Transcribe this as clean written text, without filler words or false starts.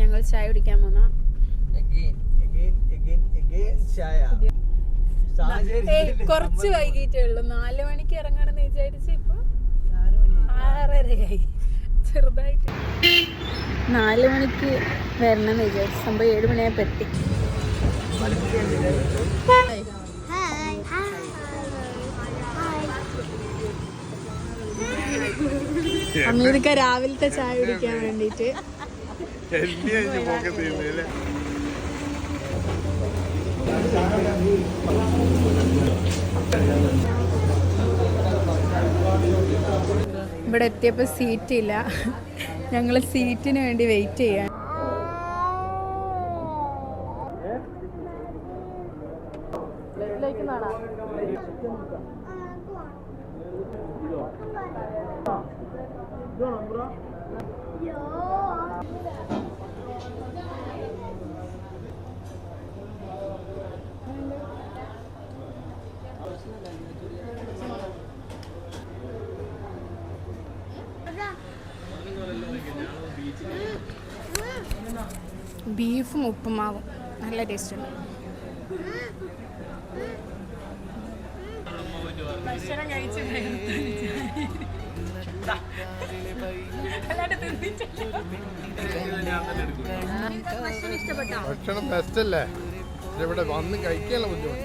ഞങ്ങൾ ചായ കുടിക്കാൻ പോന്ന കുറച്ച് വൈകിട്ടേ ഉള്ളൂ. 4 മണിക്ക് ഇറങ്ങണമെന്ന് വിചാരിച്ച് ഇപ്പൊ 6:30 ചെറുതായിട്ട്. 4 മണിക്ക് വരണമെന്ന് വിചാരിച്ചു. സംഭവം 7 മണിയായപ്പോ എത്തി. അമീർക്ക രാവിലത്തെ ചായ കുടിക്കാൻ വേണ്ടിട്ട് ഇവിടെ എത്തിയപ്പോ സീറ്റ് ഇല്ല. ഞങ്ങള് സീറ്റിന് വേണ്ടി വെയിറ്റ് ചെയ്യാൻ. ബീഫും ഉപ്പുമാവും നല്ല ടേസ്റ്റ് ഉണ്ട്. ഭക്ഷണം ഭക്ഷണം ബെസ്റ്റ് അല്ലേ? ഇവിടെ വന്ന് കഴിക്കാനുള്ള ബുദ്ധിമുട്ട്.